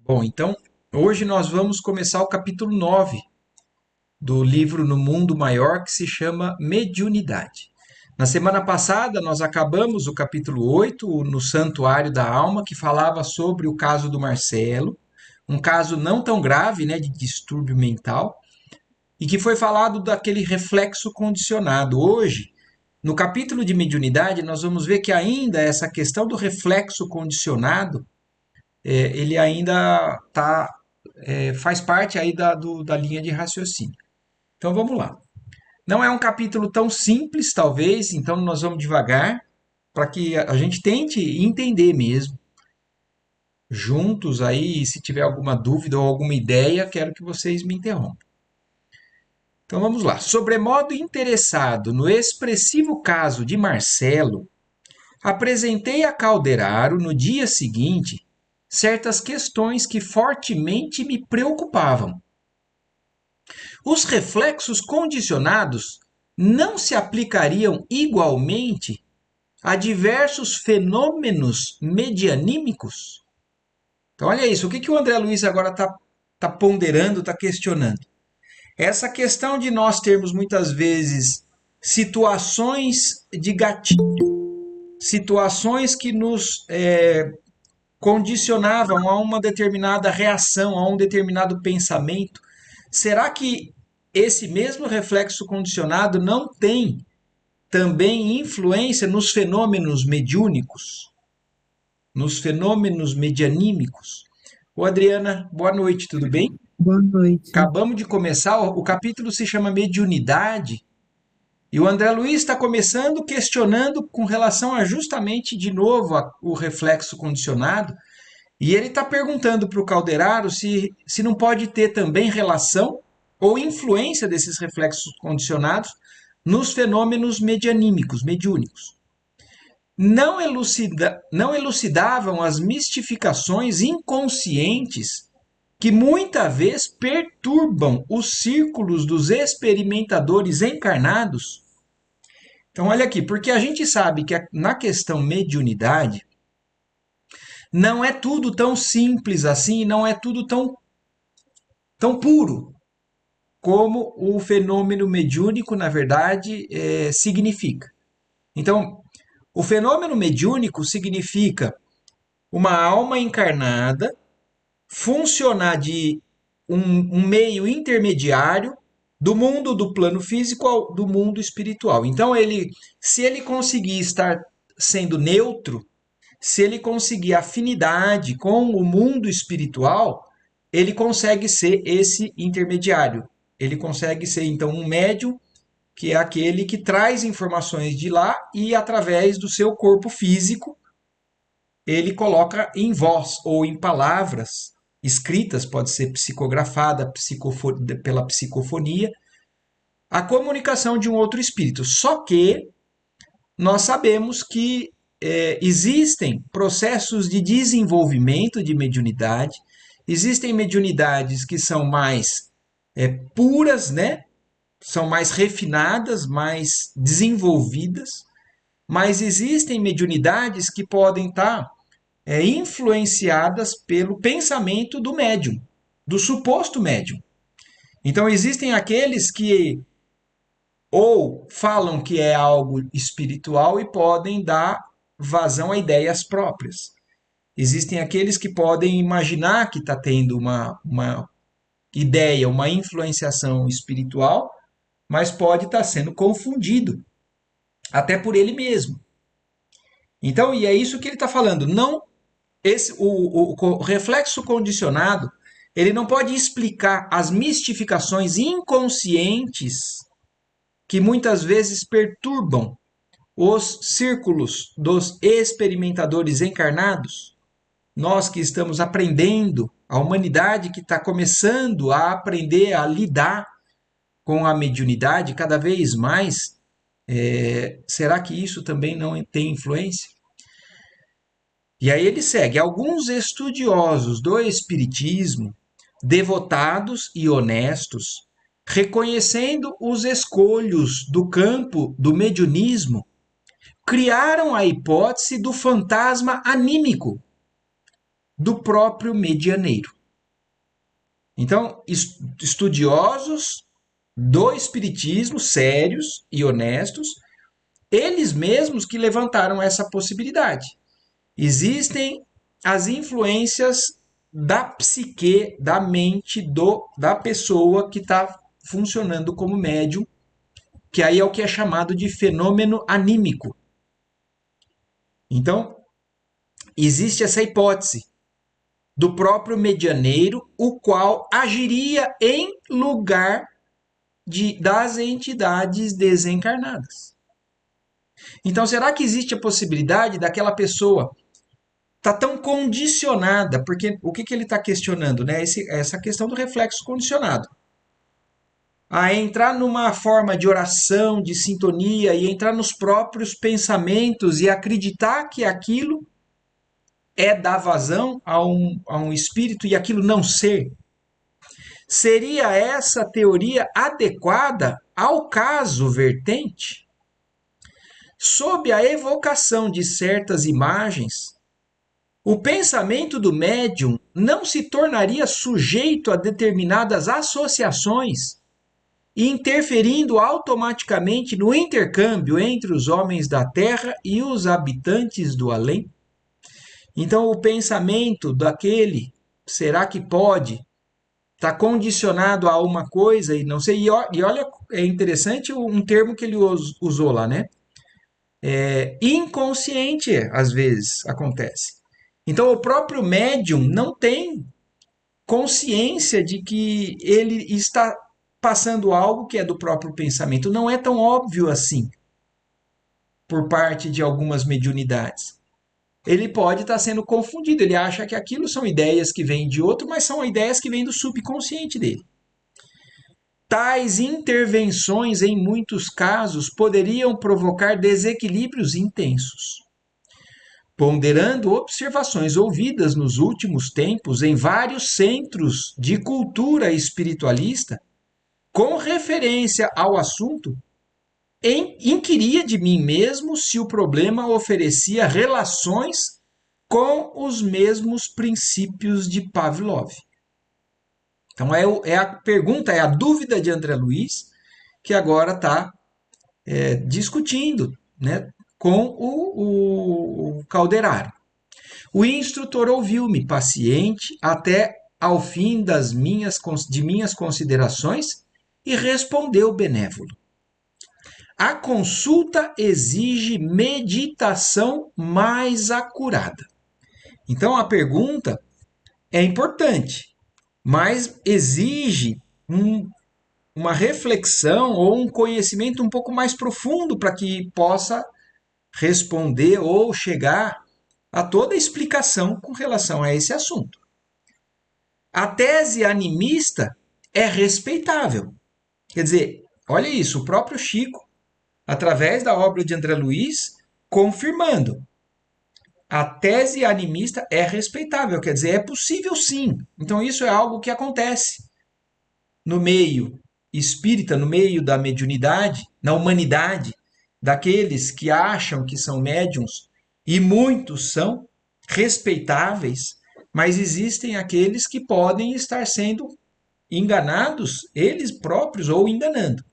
Bom, então hoje nós vamos começar o capítulo 9 do livro No Mundo Maior, que se chama Mediunidade. Na semana passada nós acabamos o capítulo 8 no Santuário da Alma, que falava sobre o caso do Marcelo, um caso não tão grave, né, de distúrbio mental, e que foi falado daquele reflexo condicionado. Hoje, no capítulo de mediunidade, nós vamos ver que ainda essa questão do reflexo condicionado, ele ainda faz parte aí da linha de raciocínio. Então vamos lá. Não é um capítulo tão simples, talvez, então nós vamos devagar para que a gente tente entender mesmo. Juntos aí, se tiver alguma dúvida ou alguma ideia, quero que vocês me interrompam. Então vamos lá. Sobremodo interessado no expressivo caso de Marcelo, apresentei a Calderaro no dia seguinte certas questões que fortemente me preocupavam. Os reflexos condicionados não se aplicariam igualmente a diversos fenômenos medianímicos? Então, olha isso. O que o André Luiz agora está ponderando, está questionando? Essa questão de nós termos muitas vezes situações de gatilho, situações que nos condicionavam a uma determinada reação, a um determinado pensamento. Será que esse mesmo reflexo condicionado não tem também influência nos fenômenos mediúnicos, nos fenômenos medianímicos? Ô Adriana, boa noite, tudo bem? Boa noite. Acabamos de começar, o capítulo se chama Mediunidade, e o André Luiz está começando questionando com relação a justamente, de novo, o reflexo condicionado, e ele está perguntando para o Calderaro se não pode ter também relação ou influência desses reflexos condicionados nos fenômenos medianímicos, mediúnicos. Não elucidavam as mistificações inconscientes que muitas vezes perturbam os círculos dos experimentadores encarnados. Então, olha aqui, porque a gente sabe que na questão mediunidade, não é tudo tão simples assim, não é tudo tão puro como o fenômeno mediúnico, na verdade, significa. Então, o fenômeno mediúnico significa uma alma encarnada funcionar de um meio intermediário do mundo do plano físico ao do mundo espiritual. Então, se ele conseguir estar sendo neutro, se ele conseguir afinidade com o mundo espiritual, ele consegue ser esse intermediário. Ele consegue ser, então, um médium, que é aquele que traz informações de lá e, através do seu corpo físico, ele coloca em voz ou em palavras escritas, pode ser psicografada pela psicofonia, a comunicação de um outro espírito. Só que nós sabemos que existem processos de desenvolvimento de mediunidade, existem mediunidades que são mais puras, né? São mais refinadas, mais desenvolvidas, mas existem mediunidades que podem estar influenciadas pelo pensamento do médium, do suposto médium. Então, existem aqueles que ou falam que é algo espiritual e podem dar vazão a ideias próprias. Existem aqueles que podem imaginar que está tendo uma ideia, uma influenciação espiritual, mas pode estar sendo confundido, até por ele mesmo. Então, e é isso que ele está falando. Não, o reflexo condicionado, ele não pode explicar as mistificações inconscientes que muitas vezes perturbam os círculos dos experimentadores encarnados, nós que estamos aprendendo, a humanidade que está começando a aprender a lidar com a mediunidade cada vez mais, será que isso também não tem influência? E aí ele segue: alguns estudiosos do Espiritismo, devotados e honestos, reconhecendo os escolhos do campo do mediunismo, criaram a hipótese do fantasma anímico do próprio medianeiro. Então, estudiosos do espiritismo, sérios e honestos, eles mesmos que levantaram essa possibilidade. Existem as influências da psique, da mente da pessoa que está funcionando como médium, que aí é o que é chamado de fenômeno anímico. Então, existe essa hipótese do próprio medianeiro, o qual agiria em lugar das entidades desencarnadas. Então, será que existe a possibilidade daquela pessoa tá tão condicionada? Porque o que, que ele está questionando, né? Essa questão do reflexo condicionado. A entrar numa forma de oração, de sintonia, e entrar nos próprios pensamentos e acreditar que aquilo é dar vazão a um espírito e aquilo não ser. Seria essa teoria adequada ao caso vertente? Sob a evocação de certas imagens, o pensamento do médium não se tornaria sujeito a determinadas associações, interferindo automaticamente no intercâmbio entre os homens da Terra e os habitantes do além? Então, o pensamento daquele, será que pode estar condicionado a uma coisa e não sei? E olha, é interessante um termo que ele usou lá, né? Inconsciente, às vezes, acontece. Então, o próprio médium não tem consciência de que ele está passando algo que é do próprio pensamento. Não é tão óbvio assim por parte de algumas mediunidades. Ele pode estar sendo confundido, ele acha que aquilo são ideias que vêm de outro, mas são ideias que vêm do subconsciente dele. Tais intervenções, em muitos casos, poderiam provocar desequilíbrios intensos. Ponderando observações ouvidas nos últimos tempos em vários centros de cultura espiritualista, com referência ao assunto, inquiria de mim mesmo se o problema oferecia relações com os mesmos princípios de Pavlov. Então é a pergunta, é a dúvida de André Luiz, que agora está discutindo, né, com o Calderaro. O instrutor ouviu-me paciente até ao fim de minhas considerações e respondeu benévolo. A consulta exige meditação mais acurada. Então a pergunta é importante, mas exige uma reflexão ou um conhecimento um pouco mais profundo para que possa responder ou chegar a toda a explicação com relação a esse assunto. A tese animista é respeitável. Quer dizer, olha isso, o próprio Chico, através da obra de André Luiz, confirmando. A tese animista é respeitável, quer dizer, é possível sim. Então isso é algo que acontece no meio espírita, no meio da mediunidade, na humanidade, daqueles que acham que são médiums, e muitos são respeitáveis, mas existem aqueles que podem estar sendo enganados, eles próprios, ou enganando.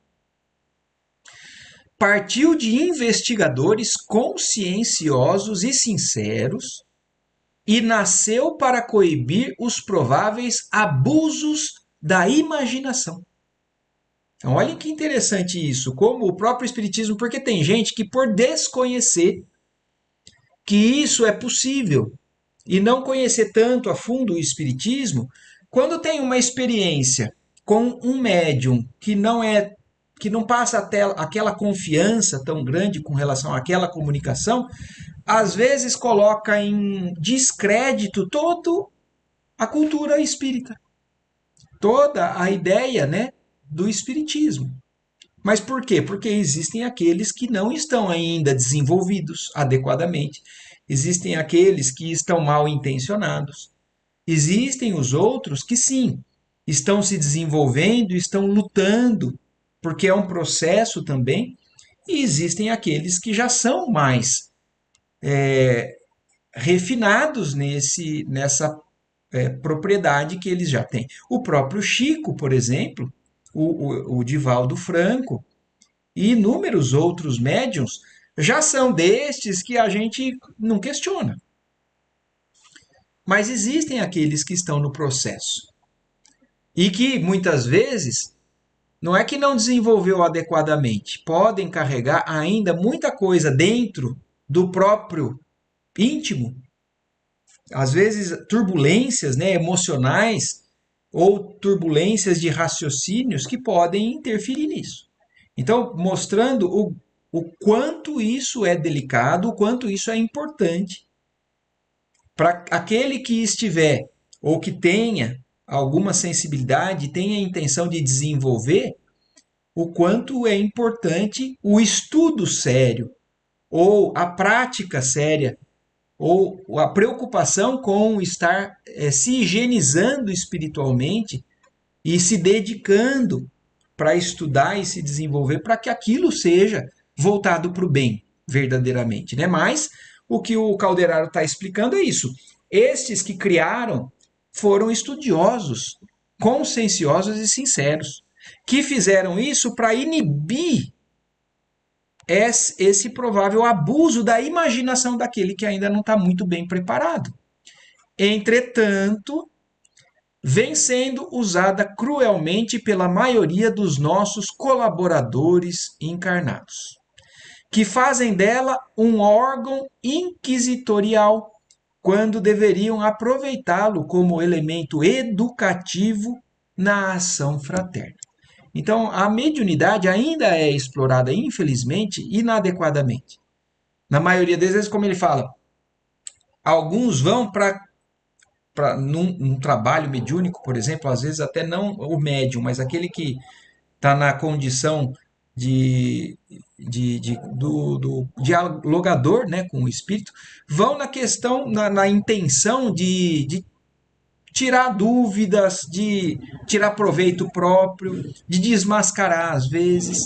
Partiu de investigadores conscienciosos e sinceros e nasceu para coibir os prováveis abusos da imaginação. Então, olha que interessante isso, como o próprio Espiritismo, porque tem gente que, por desconhecer que isso é possível e não conhecer tanto a fundo o Espiritismo, quando tem uma experiência com um médium que não passa até aquela confiança tão grande com relação àquela comunicação, às vezes coloca em descrédito toda a cultura espírita, toda a ideia, né, do espiritismo. Mas por quê? Porque existem aqueles que não estão ainda desenvolvidos adequadamente, existem aqueles que estão mal intencionados, existem os outros que sim, estão se desenvolvendo, estão lutando, porque é um processo também, e existem aqueles que já são mais refinados nessa propriedade que eles já têm. O próprio Chico, por exemplo, o Divaldo Franco e inúmeros outros médiums já são destes que a gente não questiona. Mas existem aqueles que estão no processo e que muitas vezes não é que não desenvolveu adequadamente, podem carregar ainda muita coisa dentro do próprio íntimo, às vezes turbulências, né, emocionais ou turbulências de raciocínios que podem interferir nisso. Então, mostrando o quanto isso é delicado, o quanto isso é importante para aquele que estiver ou que tenha alguma sensibilidade, tenha a intenção de desenvolver, o quanto é importante o estudo sério ou a prática séria ou a preocupação com estar se higienizando espiritualmente e se dedicando para estudar e se desenvolver para que aquilo seja voltado para o bem, verdadeiramente, né? Mas o que o Calderaro está explicando é isso. Estes que criaram foram estudiosos, conscienciosos e sinceros, que fizeram isso para inibir esse provável abuso da imaginação daquele que ainda não está muito bem preparado. Entretanto, vem sendo usada cruelmente pela maioria dos nossos colaboradores encarnados, que fazem dela um órgão inquisitorial, quando deveriam aproveitá-lo como elemento educativo na ação fraterna. Então, a mediunidade ainda é explorada, infelizmente, inadequadamente. Na maioria das vezes, como ele fala, alguns vão num trabalho mediúnico, por exemplo, às vezes até não o médium, mas aquele que está na condição do dialogador, né, com o espírito, vão na questão, na intenção de tirar dúvidas, de tirar proveito próprio, de desmascarar às vezes,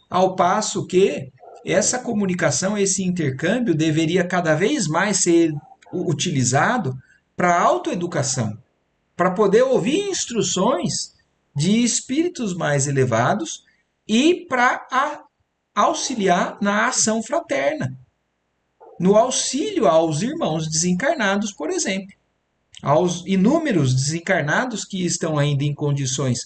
ao passo que essa comunicação, esse intercâmbio deveria cada vez mais ser utilizado para a autoeducação, para poder ouvir instruções de espíritos mais elevados e para auxiliar na ação fraterna, no auxílio aos irmãos desencarnados, por exemplo, aos inúmeros desencarnados que estão ainda em condições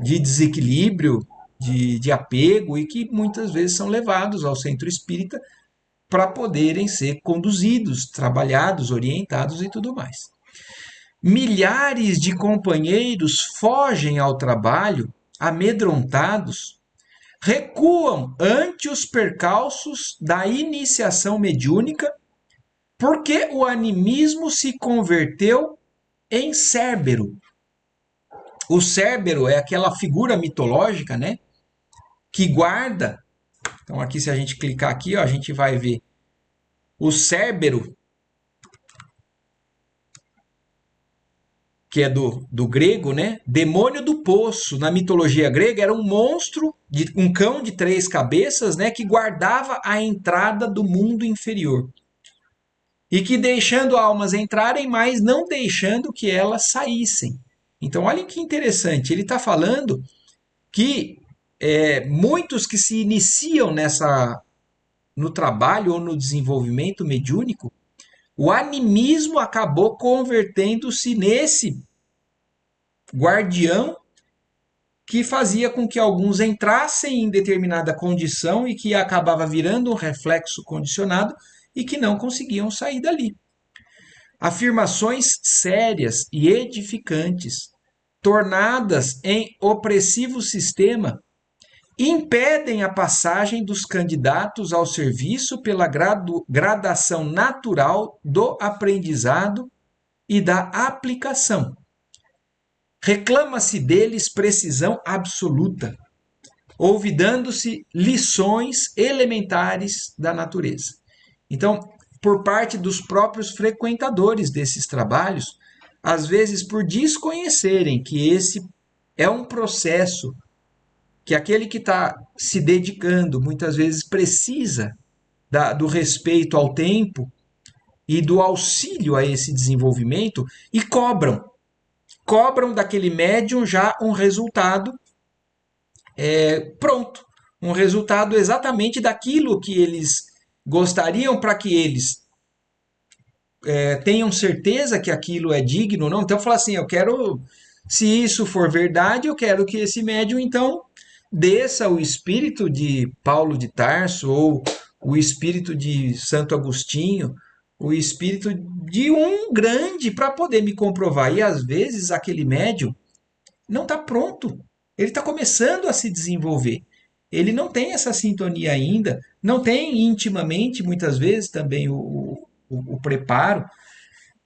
de desequilíbrio, de apego e que muitas vezes são levados ao centro espírita para poderem ser conduzidos, trabalhados, orientados e tudo mais. Milhares de companheiros fogem ao trabalho amedrontados, recuam ante os percalços da iniciação mediúnica, porque o animismo se converteu em Cérbero. O Cérbero é aquela figura mitológica, né, que guarda. Então aqui, se a gente clicar aqui, ó, a gente vai ver o Cérbero, que é do grego, né? Demônio do poço. Na mitologia grega era um monstro, um cão de 3 cabeças, né? Que guardava a entrada do mundo inferior. E que deixando almas entrarem, mas não deixando que elas saíssem. Então, olha que interessante. Ele está falando que muitos que se iniciam no trabalho ou no desenvolvimento mediúnico, o animismo acabou convertendo-se nesse guardião que fazia com que alguns entrassem em determinada condição e que acabava virando um reflexo condicionado e que não conseguiam sair dali. Afirmações sérias e edificantes, tornadas em opressivo sistema, impedem a passagem dos candidatos ao serviço pela gradação natural do aprendizado e da aplicação. Reclama-se deles precisão absoluta, olvidando-se lições elementares da natureza. Então, por parte dos próprios frequentadores desses trabalhos, às vezes por desconhecerem que esse é um processo que aquele que está se dedicando muitas vezes precisa do respeito ao tempo e do auxílio a esse desenvolvimento e cobram daquele médium já um resultado pronto, um resultado exatamente daquilo que eles gostariam para que eles tenham certeza que aquilo é digno ou não. Então, falar assim, eu quero, se isso for verdade, eu quero que esse médium, então, desça o espírito de Paulo de Tarso ou o espírito de Santo Agostinho, o espírito de um grande para poder me comprovar. E às vezes aquele médium não está pronto. Ele está começando a se desenvolver. Ele não tem essa sintonia ainda, não tem intimamente, muitas vezes, também o preparo.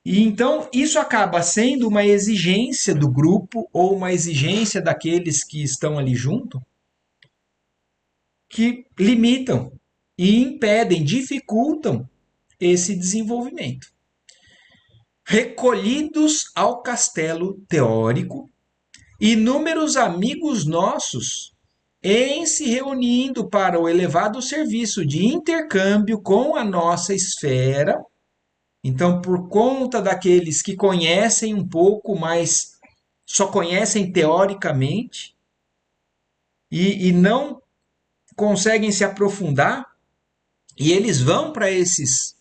E então isso acaba sendo uma exigência do grupo ou uma exigência daqueles que estão ali junto, que limitam e impedem, dificultam esse desenvolvimento. Recolhidos ao castelo teórico, inúmeros amigos nossos, em se reunindo para o elevado serviço de intercâmbio com a nossa esfera. Então, por conta daqueles que conhecem um pouco, mas só conhecem teoricamente e não conseguem se aprofundar, e eles vão para esses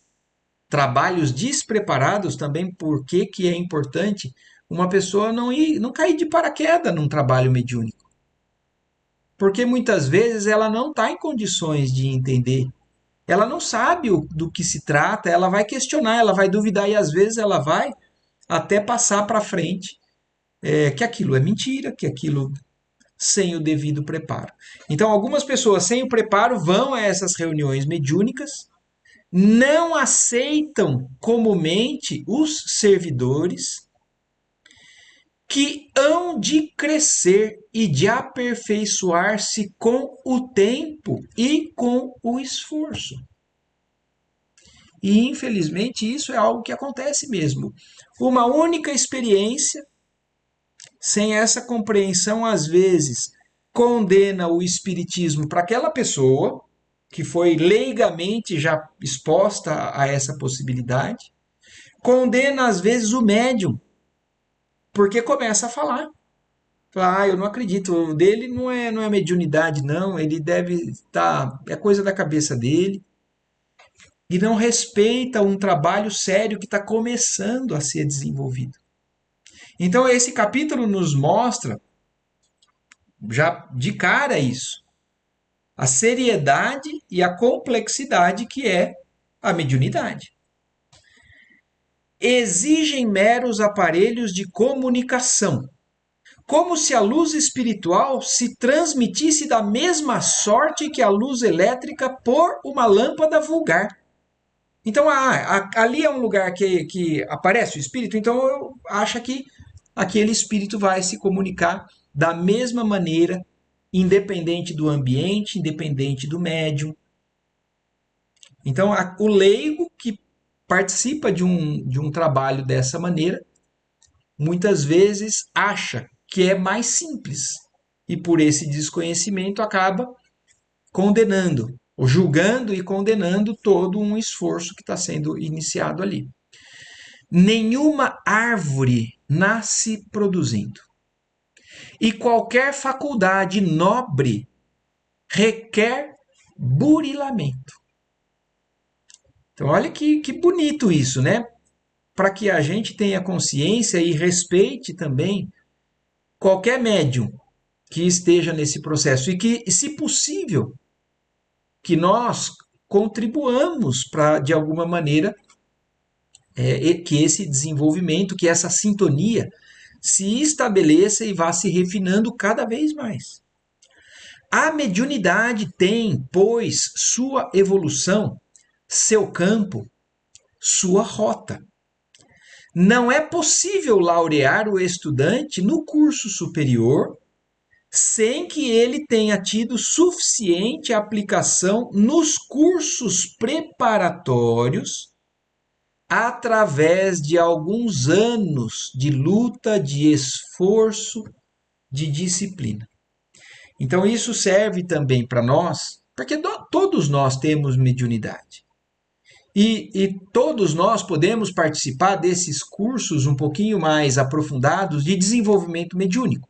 trabalhos despreparados também, porque que é importante uma pessoa não cair de paraquedas num trabalho mediúnico. Porque muitas vezes ela não está em condições de entender. Ela não sabe do que se trata, ela vai questionar, ela vai duvidar e às vezes ela vai até passar para frente que aquilo é mentira, que aquilo sem o devido preparo. Então, algumas pessoas sem o preparo vão a essas reuniões mediúnicas, não aceitam comumente os servidores que hão de crescer e de aperfeiçoar-se com o tempo e com o esforço. E infelizmente isso é algo que acontece mesmo. Uma única experiência, sem essa compreensão, às vezes condena o espiritismo para aquela pessoa que foi leigamente já exposta a essa possibilidade, condena às vezes o médium, porque começa a falar. Eu não acredito, o dele não é mediunidade, não, ele deve estar, é coisa da cabeça dele, e não respeita um trabalho sério que está começando a ser desenvolvido. Então, esse capítulo nos mostra, já de cara, isso, a seriedade e a complexidade que é a mediunidade. Exigem meros aparelhos de comunicação, como se a luz espiritual se transmitisse da mesma sorte que a luz elétrica por uma lâmpada vulgar. Então, ali é um lugar que aparece o espírito, então eu acho que aquele espírito vai se comunicar da mesma maneira, independente do ambiente, independente do médium. Então, o leigo que participa de um trabalho dessa maneira, muitas vezes acha que é mais simples e por esse desconhecimento acaba condenando, ou julgando e condenando todo um esforço que está sendo iniciado ali. Nenhuma árvore nasce produzindo, e qualquer faculdade nobre requer burilamento. Então, olha que bonito isso, né? Para que a gente tenha consciência e respeite também qualquer médium que esteja nesse processo e que, se possível, que nós contribuamos para, de alguma maneira, que esse desenvolvimento, que essa sintonia se estabeleça e vá se refinando cada vez mais. A mediunidade tem, pois, sua evolução, seu campo, sua rota. Não é possível laurear o estudante no curso superior sem que ele tenha tido suficiente aplicação nos cursos preparatórios através de alguns anos de luta, de esforço, de disciplina. Então, isso serve também para nós, porque todos nós temos mediunidade. E todos nós podemos participar desses cursos um pouquinho mais aprofundados de desenvolvimento mediúnico.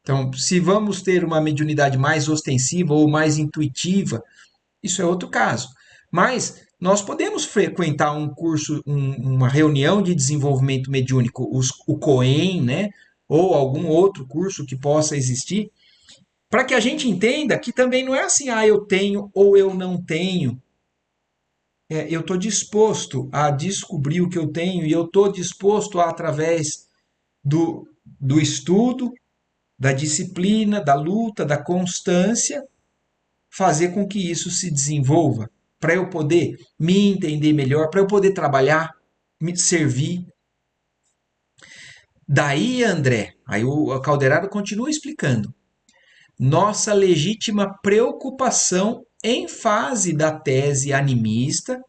Então, se vamos ter uma mediunidade mais ostensiva ou mais intuitiva, isso é outro caso. Mas nós podemos frequentar um curso, uma reunião de desenvolvimento mediúnico, o COEM, né? Ou algum outro curso que possa existir, para que a gente entenda que também não é assim, eu tenho ou eu não tenho. Eu estou disposto a descobrir o que eu tenho e eu estou disposto a, através do estudo, da disciplina, da luta, da constância, fazer com que isso se desenvolva, para eu poder me entender melhor, para eu poder trabalhar, me servir. Daí, André, aí o Calderaro continua explicando, nossa legítima preocupação em fase da tese animista,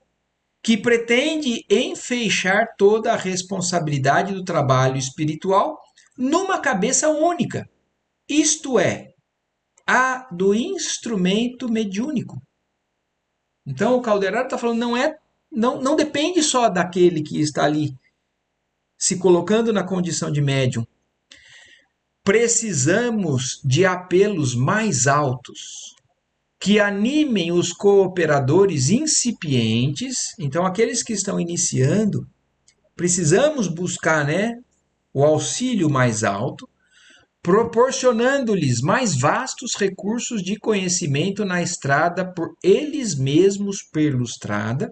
que pretende enfeixar toda a responsabilidade do trabalho espiritual numa cabeça única, isto é, a do instrumento mediúnico. Então o Calderaro está falando, não depende só daquele que está ali se colocando na condição de médium. Precisamos de apelos mais altos que animem os cooperadores incipientes. Então, aqueles que estão iniciando, precisamos buscar, né, o auxílio mais alto, proporcionando-lhes mais vastos recursos de conhecimento na estrada por eles mesmos perlustrada,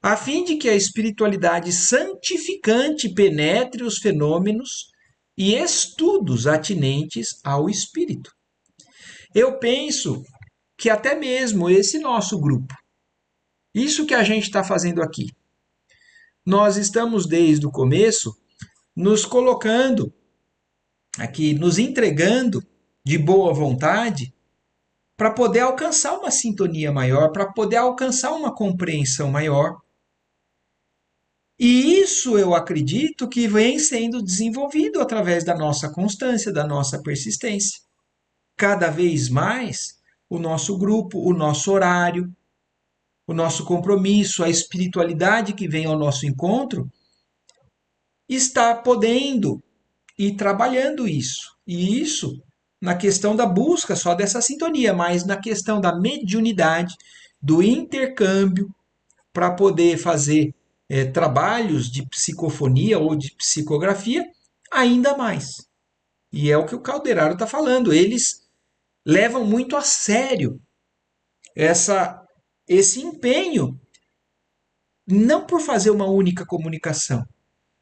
a fim de que a espiritualidade santificante penetre os fenômenos e estudos atinentes ao espírito. Eu penso que até mesmo esse nosso grupo, isso que a gente está fazendo aqui, nós estamos desde o começo nos colocando aqui, nos entregando de boa vontade para poder alcançar uma sintonia maior, para poder alcançar uma compreensão maior. E isso eu acredito que vem sendo desenvolvido através da nossa constância, da nossa persistência. Cada vez mais, o nosso grupo, o nosso horário, o nosso compromisso, a espiritualidade que vem ao nosso encontro, está podendo ir trabalhando isso. E isso na questão da busca só dessa sintonia, mas na questão da mediunidade, do intercâmbio, para poder fazer trabalhos de psicofonia ou de psicografia, ainda mais. E é o que o Calderaro está falando. Eles levam muito a sério esse empenho, não por fazer uma única comunicação,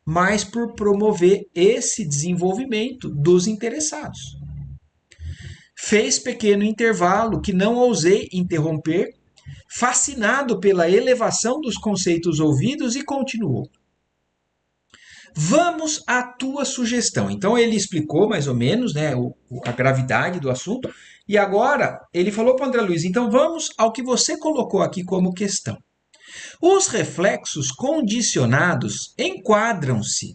mas por promover esse desenvolvimento dos interessados. Fez pequeno intervalo que não ousei interromper, fascinado pela elevação dos conceitos ouvidos, e continuou. Vamos à tua sugestão. Então ele explicou mais ou menos, né, a gravidade do assunto, e agora ele falou para o André Luiz, então vamos ao que você colocou aqui como questão. Os reflexos condicionados enquadram-se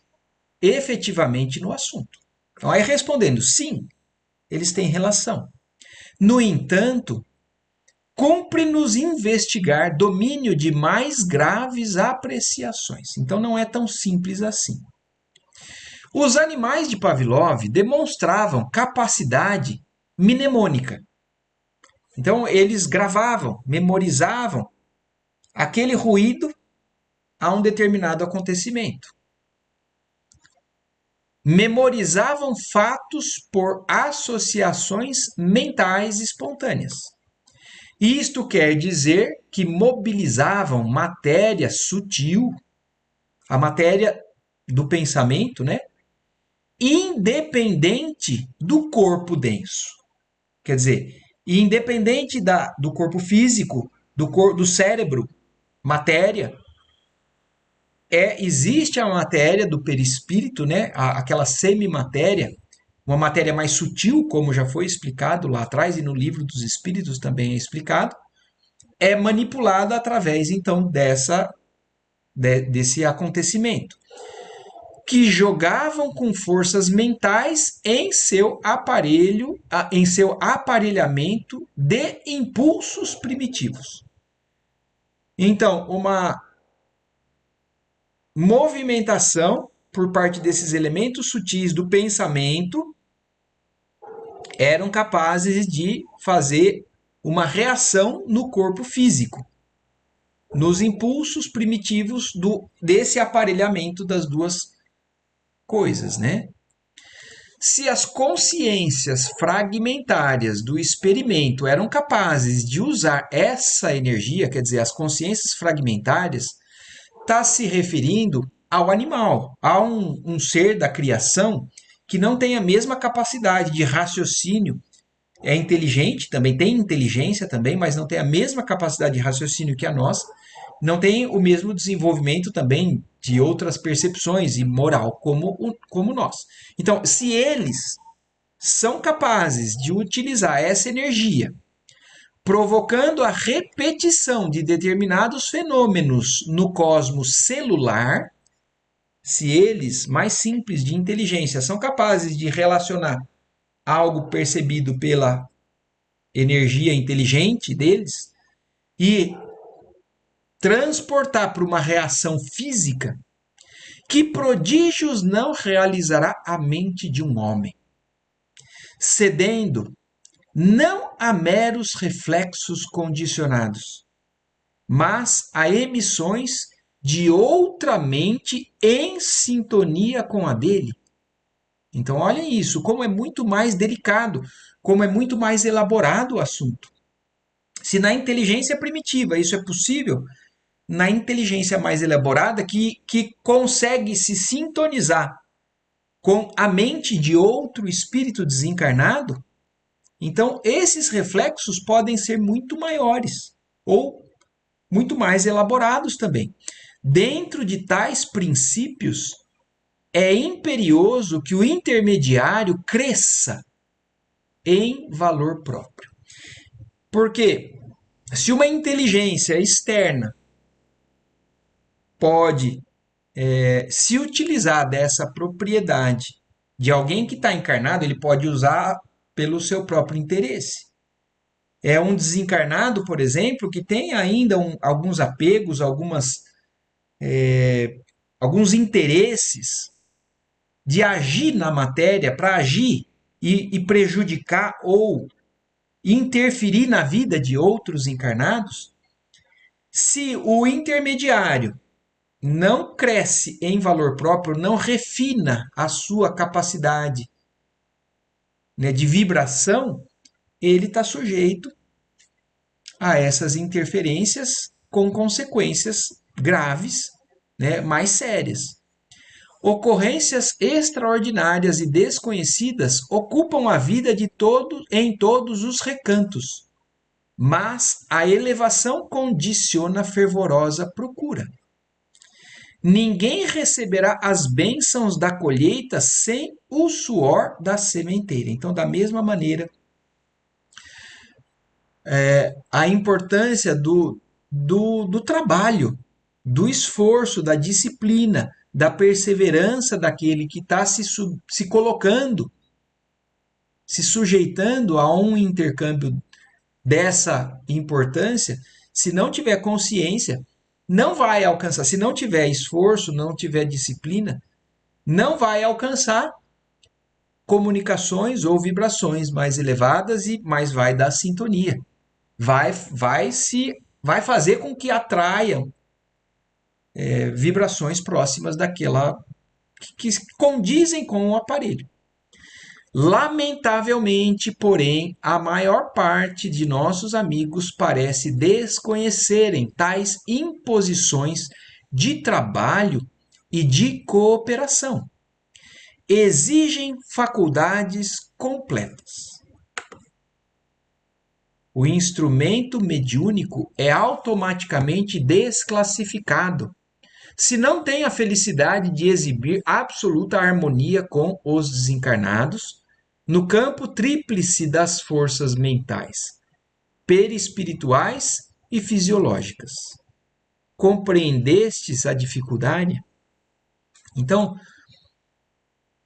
efetivamente no assunto. Então, aí respondendo, sim, eles têm relação. No entanto, cumpre-nos investigar domínio de mais graves apreciações. Então, não é tão simples assim. Os animais de Pavlov demonstravam capacidade mnemônica. Então, eles gravavam, memorizavam aquele ruído a um determinado acontecimento. Memorizavam fatos por associações mentais espontâneas. Isto quer dizer que mobilizavam matéria sutil, a matéria do pensamento, né? Independente do corpo denso. Quer dizer, independente do corpo físico, do cérebro, matéria, existe a matéria do perispírito, né? Aquela semimatéria, uma matéria mais sutil, como já foi explicado lá atrás e no livro dos Espíritos também é explicado, é manipulada através então desse acontecimento, que jogavam com forças mentais em seu aparelhamento de impulsos primitivos. Então, uma movimentação por parte desses elementos sutis do pensamento eram capazes de fazer uma reação no corpo físico, nos impulsos primitivos desse aparelhamento das duas coisas, né? Se as consciências fragmentárias do experimento eram capazes de usar essa energia, quer dizer, as consciências fragmentárias, está se referindo ao animal, a um ser da criação que não tem a mesma capacidade de raciocínio. É inteligente, também tem inteligência também, mas não tem a mesma capacidade de raciocínio que a nossa, não tem o mesmo desenvolvimento também de outras percepções e moral como nós. Então, se eles são capazes de utilizar essa energia, provocando a repetição de determinados fenômenos no cosmos celular, se eles, mais simples de inteligência, são capazes de relacionar algo percebido pela energia inteligente deles e transportar para uma reação física, que prodígios não realizará a mente de um homem, cedendo não a meros reflexos condicionados, mas a emissões de outra mente em sintonia com a dele. Então, olhem isso, como é muito mais delicado, como é muito mais elaborado o assunto. Se na inteligência primitiva isso é possível, na inteligência mais elaborada, que consegue se sintonizar com a mente de outro espírito desencarnado, então esses reflexos podem ser muito maiores ou muito mais elaborados também. Dentro de tais princípios, é imperioso que o intermediário cresça em valor próprio. Porque se uma inteligência externa pode se utilizar dessa propriedade de alguém que está encarnado, ele pode usar pelo seu próprio interesse. É um desencarnado, por exemplo, que tem ainda alguns apegos, alguns interesses de agir na matéria para agir e prejudicar ou interferir na vida de outros encarnados. Se o intermediário não cresce em valor próprio, não refina a sua capacidade, né, de vibração, ele está sujeito a essas interferências com consequências graves, né, mais sérias. Ocorrências extraordinárias e desconhecidas ocupam a vida de em todos os recantos, mas a elevação condiciona a fervorosa procura. Ninguém receberá as bênçãos da colheita sem o suor da sementeira. Então, da mesma maneira, a importância do trabalho, do esforço, da disciplina, da perseverança daquele que está se colocando, se sujeitando a um intercâmbio dessa importância, se não tiver consciência, não vai alcançar. Se não tiver esforço, não tiver disciplina, não vai alcançar comunicações ou vibrações mais elevadas e mais vai dar sintonia. Vai fazer com que atraiam vibrações próximas daquela que condizem com o aparelho. Lamentavelmente, porém, a maior parte de nossos amigos parece desconhecerem tais imposições de trabalho e de cooperação. Exigem faculdades completas. O instrumento mediúnico é automaticamente desclassificado se não tem a felicidade de exibir absoluta harmonia com os desencarnados no campo tríplice das forças mentais, perispirituais e fisiológicas. Compreendestes a dificuldade? Então,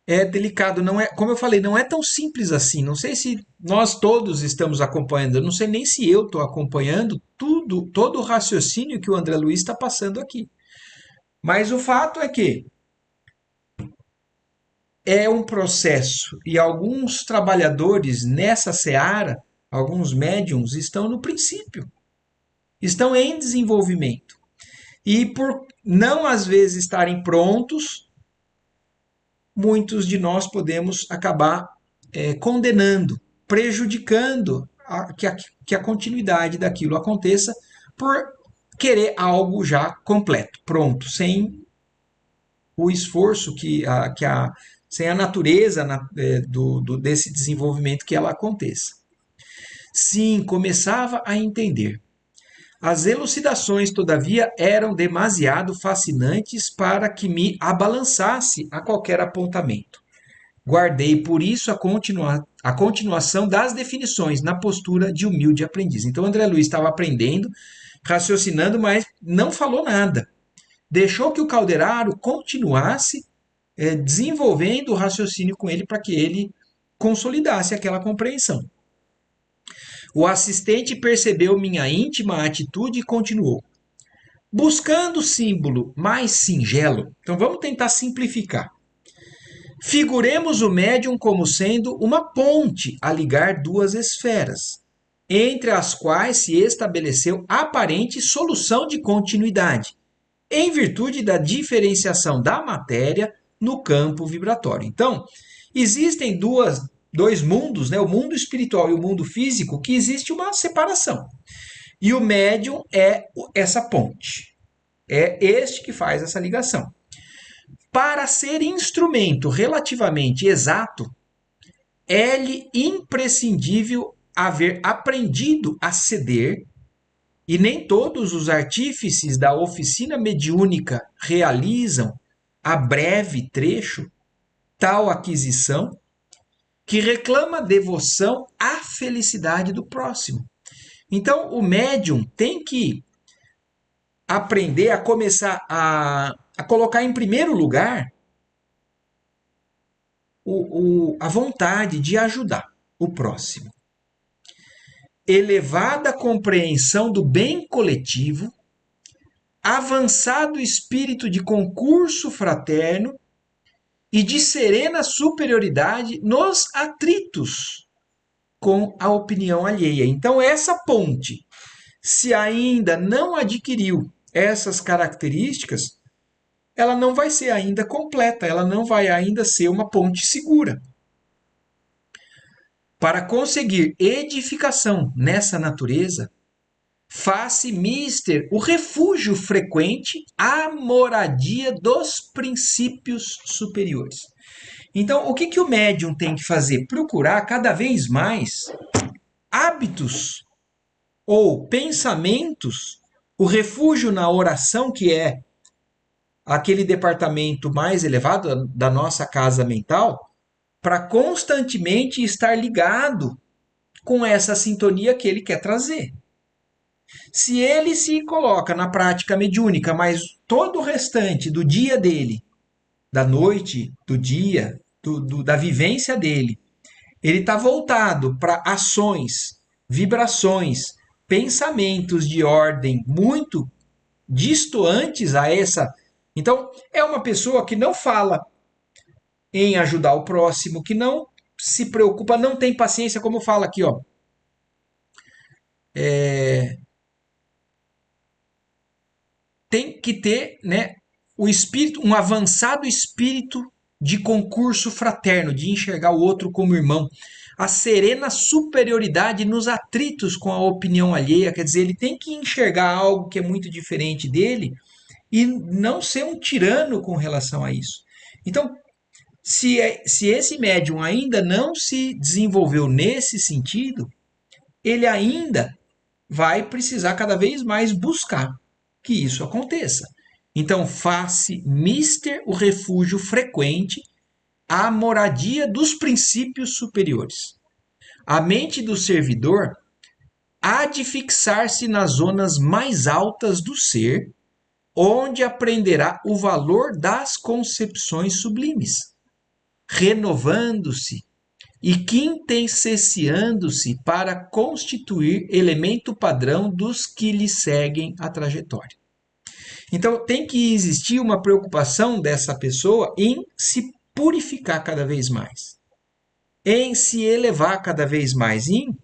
é delicado, não é, como eu falei, não é tão simples assim. Não sei se nós todos estamos acompanhando, eu não sei nem se eu estou acompanhando todo o raciocínio que o André Luiz está passando aqui. Mas o fato é que é um processo e alguns trabalhadores nessa seara, alguns médiums, estão no princípio, estão em desenvolvimento. E por não às vezes estarem prontos, muitos de nós podemos acabar condenando, prejudicando que a continuidade daquilo aconteça por querer algo já completo, pronto, sem o esforço sem a natureza desse desenvolvimento que ela aconteça. Sim, começava a entender. As elucidações, todavia, eram demasiado fascinantes para que me abalançasse a qualquer apontamento. Guardei, por isso, a continuação das definições na postura de humilde aprendiz. Então, André Luiz estava aprendendo, raciocinando, mas não falou nada. Deixou que o Calderaro continuasse desenvolvendo o raciocínio com ele para que ele consolidasse aquela compreensão. O assistente percebeu minha íntima atitude e continuou. Buscando o símbolo mais singelo, então vamos tentar simplificar. Figuremos o médium como sendo uma ponte a ligar duas esferas, entre as quais se estabeleceu aparente solução de continuidade, em virtude da diferenciação da matéria no campo vibratório. Então, existem dois mundos, né? O mundo espiritual e o mundo físico, que existe uma separação. E o médium é essa ponte. É este que faz essa ligação. Para ser instrumento relativamente exato, é-lhe imprescindível haver aprendido a ceder, e nem todos os artífices da oficina mediúnica realizam, a breve trecho, tal aquisição, que reclama devoção à felicidade do próximo. Então, o médium tem que aprender a começar a colocar em primeiro lugar a vontade de ajudar o próximo. Elevada compreensão do bem coletivo, avançado espírito de concurso fraterno e de serena superioridade nos atritos com a opinião alheia. Então, essa ponte, se ainda não adquiriu essas características, ela não vai ser ainda completa, ela não vai ainda ser uma ponte segura. Para conseguir edificação nessa natureza, faz-se mister o refúgio frequente, a moradia dos princípios superiores. Então, o que o médium tem que fazer? Procurar cada vez mais hábitos ou pensamentos, o refúgio na oração, que é aquele departamento mais elevado da nossa casa mental, para constantemente estar ligado com essa sintonia que ele quer trazer. Se ele se coloca na prática mediúnica, mas todo o restante do dia dele, da noite, do dia, da vivência dele, ele está voltado para ações, vibrações, pensamentos de ordem muito distantes a essa. Então, é uma pessoa que não fala em ajudar o próximo, que não se preocupa, não tem paciência, como fala aqui, ó. Tem que ter, né, o espírito, um avançado espírito de concurso fraterno, de enxergar o outro como irmão. A serena superioridade nos atritos com a opinião alheia, quer dizer, ele tem que enxergar algo que é muito diferente dele e não ser um tirano com relação a isso. Então, se esse médium ainda não se desenvolveu nesse sentido, ele ainda vai precisar cada vez mais buscar que isso aconteça. Então, faça mister o refúgio frequente, a moradia dos princípios superiores. A mente do servidor há de fixar-se nas zonas mais altas do ser, onde aprenderá o valor das concepções sublimes, renovando-se e quintessenciando-se para constituir elemento padrão dos que lhe seguem a trajetória. Então, tem que existir uma preocupação dessa pessoa em se purificar cada vez mais, em se elevar cada vez mais, em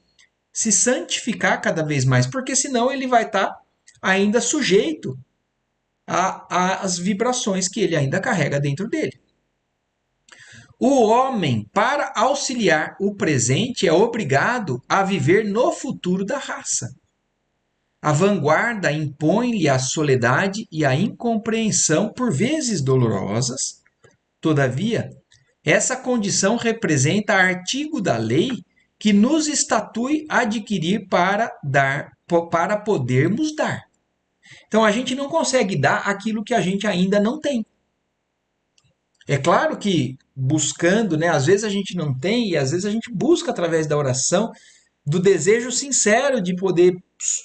se santificar cada vez mais, porque senão ele vai estar ainda sujeito às vibrações que ele ainda carrega dentro dele. O homem, para auxiliar o presente, é obrigado a viver no futuro da raça. A vanguarda impõe-lhe a soledade e a incompreensão, por vezes dolorosas. Todavia, essa condição representa artigo da lei que nos estatui adquirir para podermos dar. Então, a gente não consegue dar aquilo que a gente ainda não tem. É claro que buscando, né? Às vezes a gente não tem e às vezes a gente busca através da oração, do desejo sincero de poder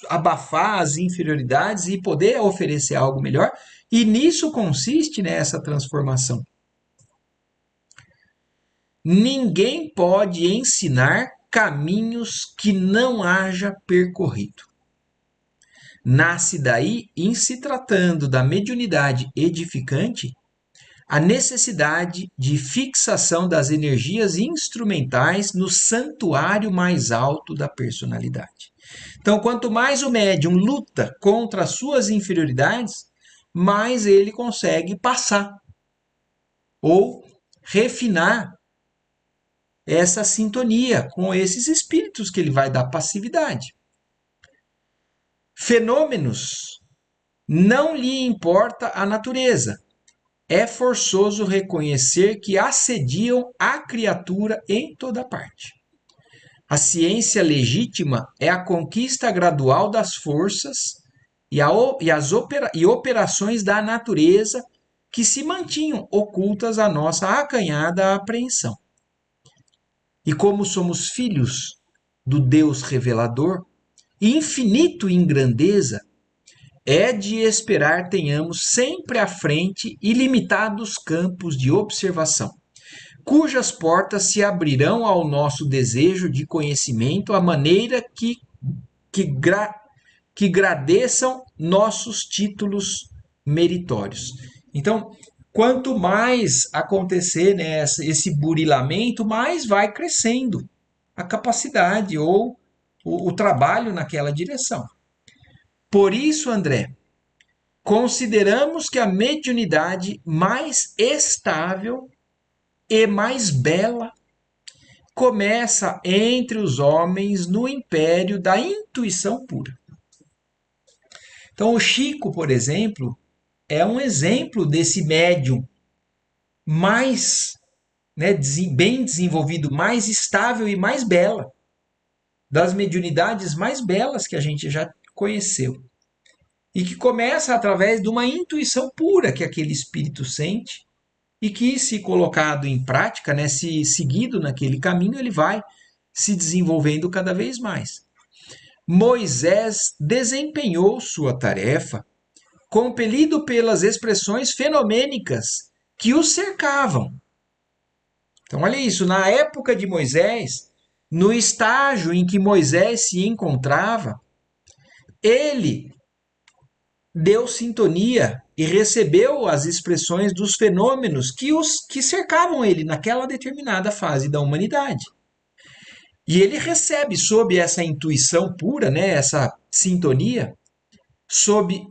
abafar as inferioridades e poder oferecer algo melhor. E nisso consiste, né, essa transformação. Ninguém pode ensinar caminhos que não haja percorrido. Nasce daí, em se tratando da mediunidade edificante, a necessidade de fixação das energias instrumentais no santuário mais alto da personalidade. Então, quanto mais o médium luta contra as suas inferioridades, mais ele consegue passar ou refinar essa sintonia com esses espíritos que ele vai dar passividade. Fenômenos, não lhe importa a natureza. É forçoso reconhecer que assediam a criatura em toda parte. A ciência legítima é a conquista gradual das forças e operações da natureza que se mantinham ocultas à nossa acanhada apreensão. E como somos filhos do Deus revelador, infinito em grandeza, é de esperar tenhamos sempre à frente ilimitados campos de observação, cujas portas se abrirão ao nosso desejo de conhecimento à maneira que gradeçam nossos títulos meritórios. Então, quanto mais acontecer, né, esse burilamento, mais vai crescendo a capacidade ou o trabalho naquela direção. Por isso, André, consideramos que a mediunidade mais estável e mais bela começa entre os homens no império da intuição pura. Então, o Chico, por exemplo, é um exemplo desse médium mais, né, bem desenvolvido, mais estável e mais bela, das mediunidades mais belas que a gente já conheceu. E que começa através de uma intuição pura que aquele espírito sente e que, se colocado em prática, né, se seguido naquele caminho, ele vai se desenvolvendo cada vez mais. Moisés desempenhou sua tarefa compelido pelas expressões fenomênicas que o cercavam. Então, olha isso, na época de Moisés, no estágio em que Moisés se encontrava, ele deu sintonia e recebeu as expressões dos fenômenos que cercavam ele naquela determinada fase da humanidade. E ele recebe, sob essa intuição pura, né, essa sintonia, sob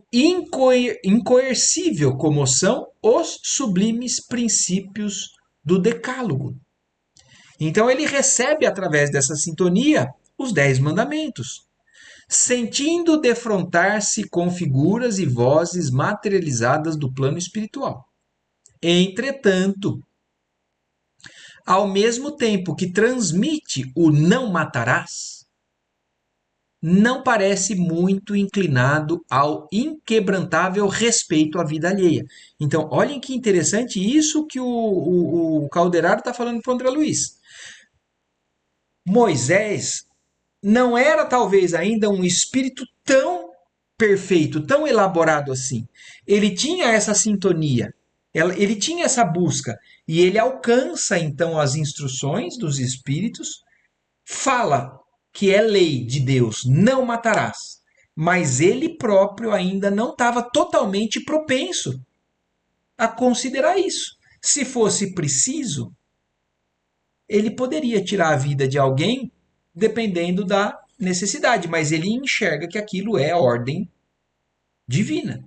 incoercível comoção, os sublimes princípios do Decálogo. Então ele recebe, através dessa sintonia, os 10 mandamentos, sentindo defrontar-se com figuras e vozes materializadas do plano espiritual. Entretanto, ao mesmo tempo que transmite o não matarás, não parece muito inclinado ao inquebrantável respeito à vida alheia. Então, olhem que interessante isso que o Calderaro está falando para o André Luiz. Moisés não era talvez ainda um espírito tão perfeito, tão elaborado assim. Ele tinha essa sintonia Ele tinha essa busca e ele alcança então as instruções dos espíritos, fala que é lei de Deus, não matarás, mas ele próprio ainda não estava totalmente propenso a considerar isso. Se fosse preciso, ele poderia tirar a vida de alguém dependendo da necessidade, mas ele enxerga que aquilo é ordem divina.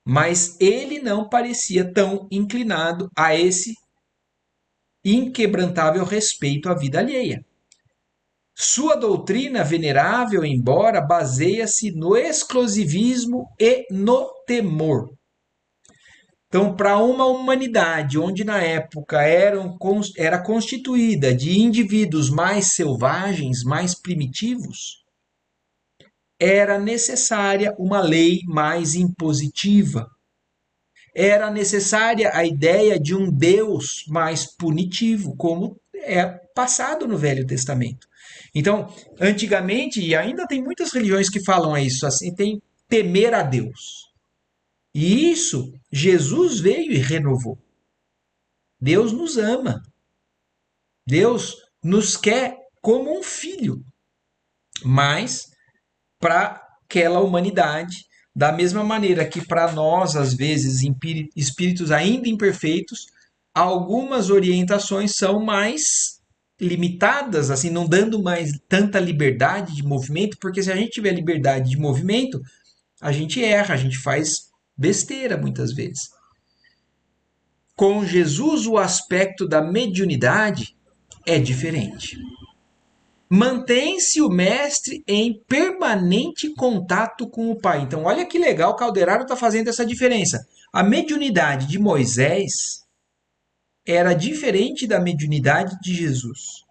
Mas ele não parecia tão inclinado a esse inquebrantável respeito à vida alheia. Sua doutrina venerável, embora, baseia-se no exclusivismo e no temor. Então, para uma humanidade onde na época era constituída de indivíduos mais selvagens, mais primitivos, era necessária uma lei mais impositiva. Era necessária a ideia de um Deus mais punitivo, como é passado no Velho Testamento. Então, antigamente, e ainda tem muitas religiões que falam isso, assim, tem temer a Deus. E isso Jesus veio e renovou. Deus nos ama. Deus nos quer como um filho. Mas para aquela humanidade, da mesma maneira que para nós, às vezes, espíritos ainda imperfeitos, algumas orientações são mais limitadas, assim, não dando mais tanta liberdade de movimento, porque se a gente tiver liberdade de movimento, a gente erra, a gente faz besteira muitas vezes. Com Jesus, o aspecto da mediunidade é diferente. Mantém-se o mestre em permanente contato com o Pai. Então, olha que legal, o Calderaro está fazendo essa diferença. A mediunidade de Moisés era diferente da mediunidade de Jesus.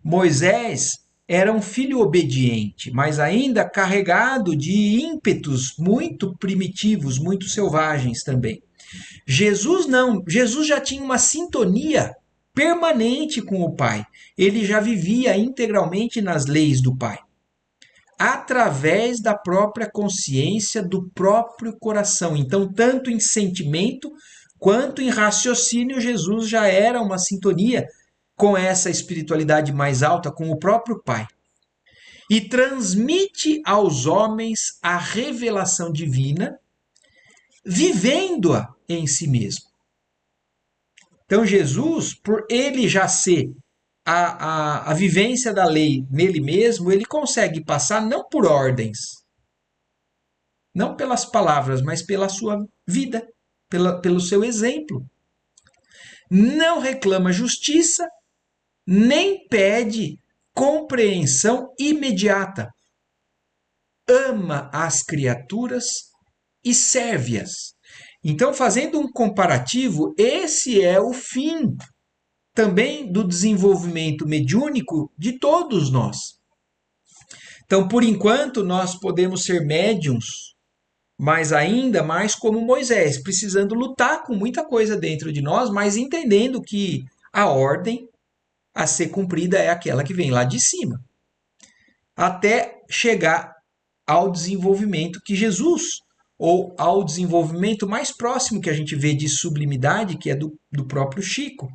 Moisés era um filho obediente, mas ainda carregado de ímpetos muito primitivos, muito selvagens também. Jesus não, Jesus já tinha uma sintonia permanente com o Pai. Ele já vivia integralmente nas leis do Pai, através da própria consciência do próprio coração. Então, tanto em sentimento quanto em raciocínio, Jesus já era uma sintonia com essa espiritualidade mais alta, com o próprio Pai. E transmite aos homens a revelação divina, vivendo-a em si mesmo. Então, Jesus, por ele já ser a vivência da lei nele mesmo, ele consegue passar não por ordens, não pelas palavras, mas pela sua vida, pelo seu exemplo. Não reclama justiça, nem pede compreensão imediata. Ama as criaturas e serve-as. Então, fazendo um comparativo, esse é o fim também do desenvolvimento mediúnico de todos nós. Então, por enquanto, nós podemos ser médiums, mas ainda mais como Moisés, precisando lutar com muita coisa dentro de nós, mas entendendo que a ordem a ser cumprida é aquela que vem lá de cima, até chegar ao desenvolvimento que Jesus, ou ao desenvolvimento mais próximo que a gente vê de sublimidade, que é do próprio Chico,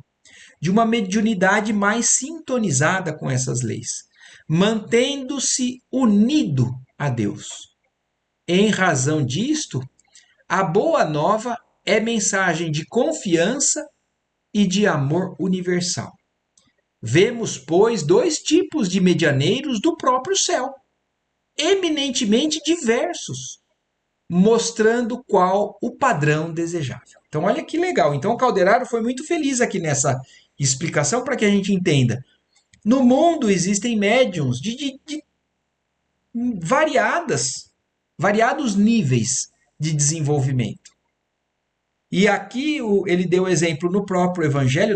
de uma mediunidade mais sintonizada com essas leis, mantendo-se unido a Deus. Em razão disto, a boa nova é mensagem de confiança e de amor universal. Vemos, pois, dois tipos de medianeiros do próprio céu, eminentemente diversos, mostrando qual o padrão desejável. Então, olha que legal. Então, o Calderaro foi muito feliz aqui nessa explicação para que a gente entenda. No mundo existem médiums de variados níveis de desenvolvimento. E aqui ele deu exemplo no próprio Evangelho,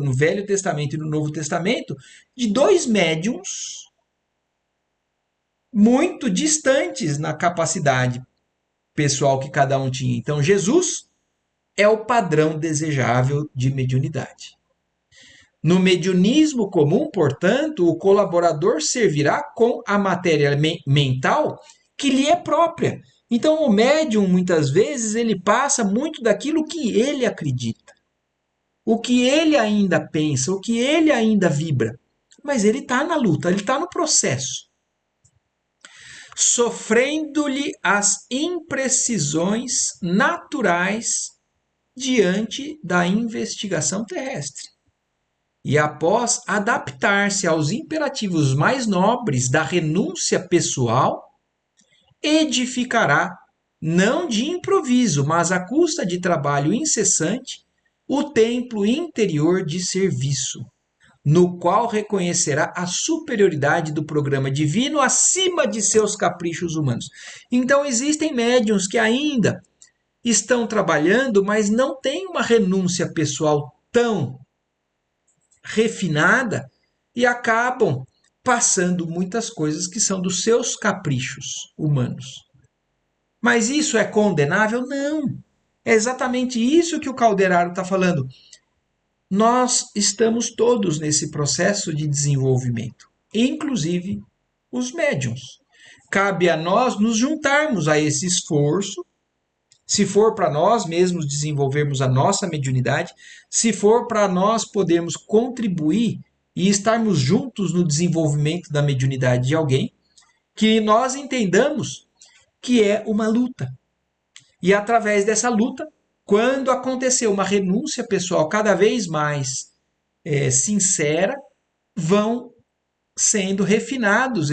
no Velho Testamento e no Novo Testamento, de dois médiums muito distantes na capacidade pessoal que cada um tinha. Então, Jesus é o padrão desejável de mediunidade. No mediunismo comum, portanto, o colaborador servirá com a matéria mental que lhe é própria Então, o médium, muitas vezes, ele passa muito daquilo que ele acredita, o que ele ainda pensa, o que ele ainda vibra. Mas ele está na luta, ele está no processo, sofrendo-lhe as imprecisões naturais diante da investigação terrestre. E após adaptar-se aos imperativos mais nobres da renúncia pessoal, edificará, não de improviso, mas à custa de trabalho incessante, o templo interior de serviço, no qual reconhecerá a superioridade do programa divino acima de seus caprichos humanos. Então, existem médiuns que ainda estão trabalhando, mas não têm uma renúncia pessoal tão refinada e acabam passando muitas coisas que são dos seus caprichos humanos. Mas isso é condenável? Não. É exatamente isso que o Calderaro está falando. Nós estamos todos nesse processo de desenvolvimento, inclusive os médiums. Cabe a nós nos juntarmos a esse esforço, se for para nós mesmos desenvolvermos a nossa mediunidade, se for para nós podermos contribuir e estarmos juntos no desenvolvimento da mediunidade de alguém, que nós entendamos que é uma luta. E através dessa luta, quando acontecer uma renúncia pessoal cada vez mais sincera, vão sendo refinados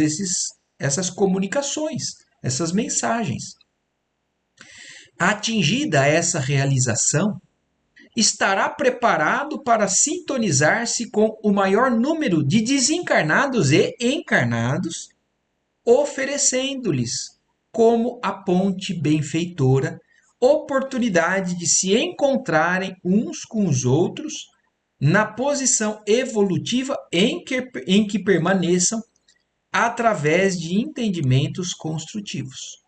essas comunicações, essas mensagens. Atingida essa realização, estará preparado para sintonizar-se com o maior número de desencarnados e encarnados, oferecendo-lhes, como a ponte benfeitora, oportunidade de se encontrarem uns com os outros na posição evolutiva em que permaneçam através de entendimentos construtivos.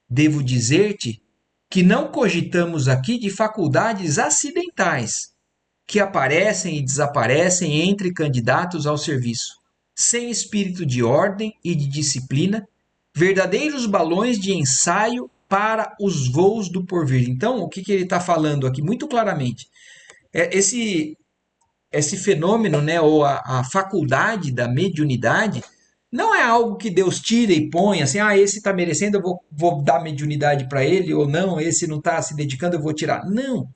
Devo dizer-te que não cogitamos aqui de faculdades acidentais que aparecem e desaparecem entre candidatos ao serviço, sem espírito de ordem e de disciplina, verdadeiros balões de ensaio para os voos do porvir. Então, o que ele está falando aqui muito claramente? Esse fenômeno, né, ou a faculdade da mediunidade, não é algo que Deus tira e põe assim, esse está merecendo, eu vou dar mediunidade para ele, ou não, esse não está se dedicando, eu vou tirar. Não.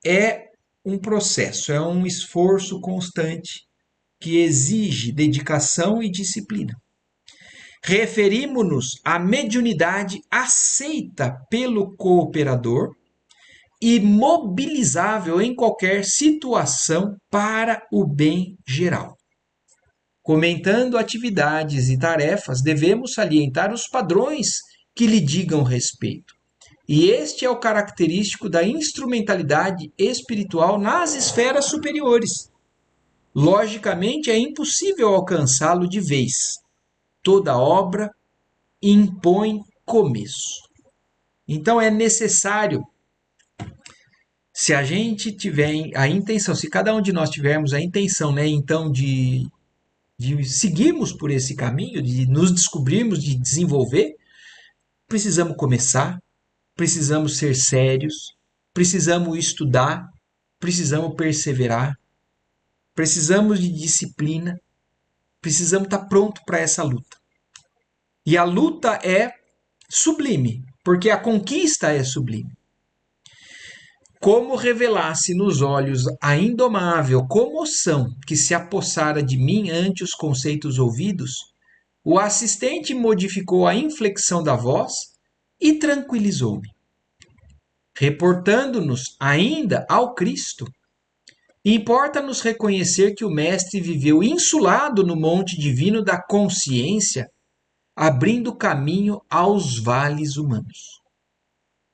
É um processo, é um esforço constante que exige dedicação e disciplina. Referimos-nos à mediunidade aceita pelo cooperador e mobilizável em qualquer situação para o bem geral. Comentando atividades e tarefas, devemos salientar os padrões que lhe digam respeito. E este é o característico da instrumentalidade espiritual nas esferas superiores. Logicamente, é impossível alcançá-lo de vez. Toda obra impõe começo. Então, é necessário, se a gente tiver a intenção, se cada um de nós tivermos a intenção, né, então, de seguirmos por esse caminho, de nos descobrirmos, de desenvolver, precisamos começar, precisamos ser sérios, precisamos estudar, precisamos perseverar, precisamos de disciplina, precisamos estar pronto para essa luta. E a luta é sublime, porque a conquista é sublime. Como revelasse nos olhos a indomável comoção que se apossara de mim ante os conceitos ouvidos, o assistente modificou a inflexão da voz e tranquilizou-me. Reportando-nos ainda ao Cristo, importa-nos reconhecer que o Mestre viveu insulado no monte divino da consciência, abrindo caminho aos vales humanos.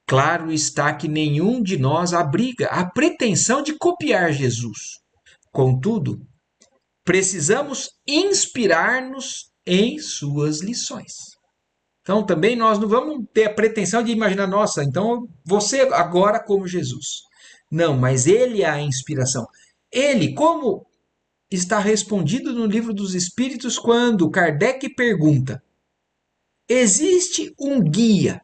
Claro está que nenhum de nós abriga a pretensão de copiar Jesus. Contudo, precisamos inspirar-nos em suas lições. Então, também nós não vamos ter a pretensão de imaginar, nossa, então você agora como Jesus. Não, mas ele é a inspiração. Ele, como está respondido no Livro dos Espíritos, quando Kardec pergunta: Existe um guia,